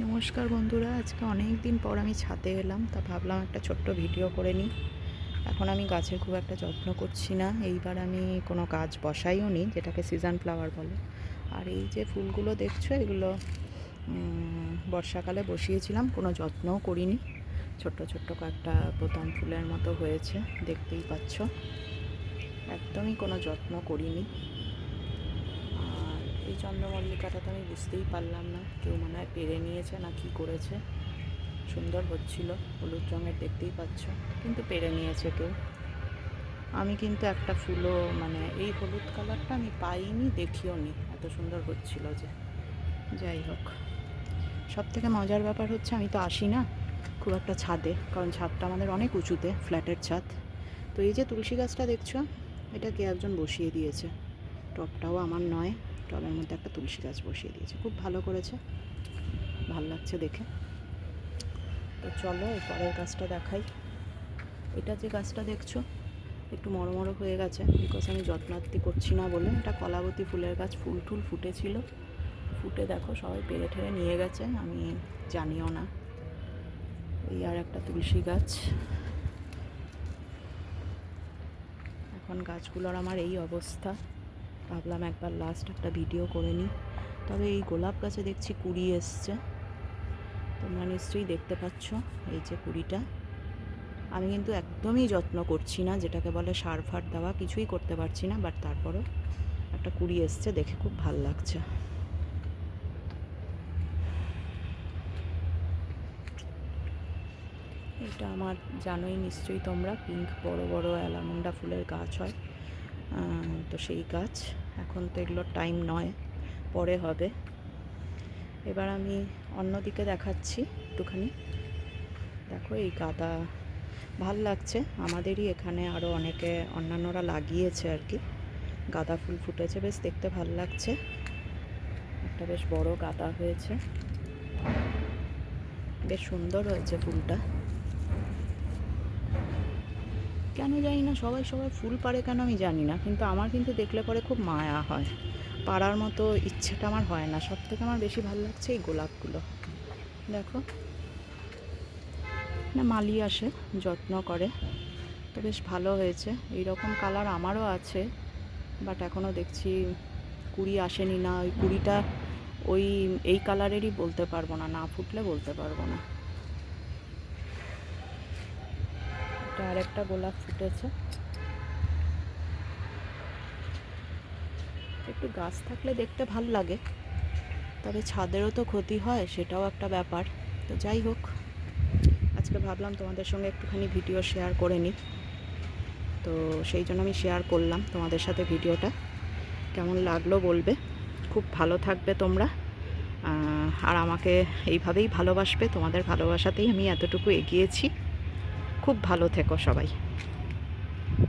নমস্কার বন্ধুরা, আজকে অনেক দিন পর আমি ছাদে এলাম, তা ভাবলাম একটা ছোট্ট ভিডিও করে নিই। এখন আমি গাছের খুব একটা যত্ন করছি না, এইবার আমি কোনো গাছ বসাইও নি, যেটাকে সিজন ফ্লাওয়ার বলে। আর এই যে ফুলগুলো দেখছো, এগুলো বর্ষাকালে বসিয়েছিলাম, কোনো যত্নও করিনি। ছোট্ট ছোট্ট কয়েকটা বোতাম ফুলের মতো হয়েছে, দেখতেই পাচ্ছ। একদমই কোনো যত্ন করিনি। আর এই চন্দ্রমল্লিকাটা তো আমি বুঝতেই পারলাম না, কেউ মনে হয় পেরে নিয়েছে না কি করেছে। সুন্দর হচ্ছিল, হলুদ রঙের, দেখতেই পাচ্ছ, কিন্তু পেরে নিয়েছে কেউ। আমি কিন্তু একটা ফুলও এই হলুদ কালারটা আমি পাইনি, দেখিও নি, এত সুন্দর হচ্ছিল যে। যাই হোক, সব থেকে মজার ব্যাপার হচ্ছে আমি তো আসি না খুব একটা ছাদে, কারণ ছাদটা আমাদের অনেক উঁচুতে, ফ্ল্যাটের ছাদ। তো এই যে তুলসী গাছটা দেখছো, এটা কে একজন বসিয়ে দিয়েছে। টবটাও আমার নয়, টবের মধ্যে একটা তুলসী গাছ বসিয়ে দিয়েছে, খুব ভালো করেছে, ভাল লাগছে দেখে। তো চলো এই পরের গাছটা দেখাই। এটা যে গাছটা দেখছো, একটু মরো মরো হয়ে গেছে, বিকজ আমি যত্নার্থী করছি না বলে। এটা কলাবতী ফুলের গাছ, ফুল টুল ফুটেছিল, ফুটে দেখো সবাই পেরে ঠেরে নিয়ে গেছে, আমি জানিও না। এই আর একটা তুলসী গাছ। এখন গাছগুলোর আমার এই অবস্থা, ভাবলাম একবার লাস্ট একটা ভিডিও করে নিই। তবে এই গোলাপ গাছে দেখছি কুড়ি এসছে, তোমরা নিশ্চয়ই দেখতে পাচ্ছ, এই যে কুড়িটা। আমি কিন্তু একদমই যত্ন করছি না, যেটাকে বলে সার ফার দেওয়া, কিছুই করতে পারছি না, বাট তারপরও একটা কুড়ি এসছে, দেখে খুব ভাল লাগছে। এটা আমার, জানোই নিশ্চয়ই তোমরা, পিঙ্ক বড় বড় অ্যালামন্ডা ফুলের গাছ হয়, তো সেই গাছ। এখন তো এগুলোর টাইম নয়, পরে হবে। এবার আমি অন্যদিকে দেখাচ্ছি একটুখানি। দেখো এই গাঁদা, ভাল লাগছে, আমাদেরই এখানে আরও অনেকে অন্যান্যরা লাগিয়েছে আর কি। গাঁদা ফুল ফুটেছে, বেশ দেখতে ভাল লাগছে। একটা বেশ বড় গাঁদা হয়েছে, বেশ সুন্দর হয়েছে ফুলটা। কেন জানি না, সবাই ফুল পারে কেন আমি জানি না, কিন্তু আমার কিন্তু দেখলে পরে খুব মায়া হয়, পাড়ার মতো ইচ্ছেটা আমার হয় না। সব থেকে আমার বেশি ভালো লাগছে এই গোলাপগুলো, দেখো না, মালি আসে, যত্ন করে, তো বেশ ভালো হয়েছে। এই রকম কালার আমারও আছে, বাট এখনও দেখছি কুড়ি আসেনি। না, ওই কুড়িটা ওই এই কালারেরই বলতে পারবো না, না ফুটলে বলতে পারবো না। এটা আরেকটা গোলাপ ফুটেছে। একটু গাছ থাকলে দেখতে ভাল লাগে, তবে ছাদেরও তো ক্ষতি হয়, সেটাও একটা ব্যাপার। তো যাই হোক, আজকে ভাবলাম তোমাদের সঙ্গে একটুখানি ভিডিও শেয়ার করে নিই, তো সেই জন্য আমি শেয়ার করলাম তোমাদের সাথে ভিডিওটা। কেমন লাগলো বলবে। খুব ভালো থাকবে তোমরা, আর আমাকে এইভাবেই ভালোবাসবে, তোমাদের ভালোবাসাতেই আমি এতটুকু এগিয়েছি। খুব ভালো থেকো সবাই।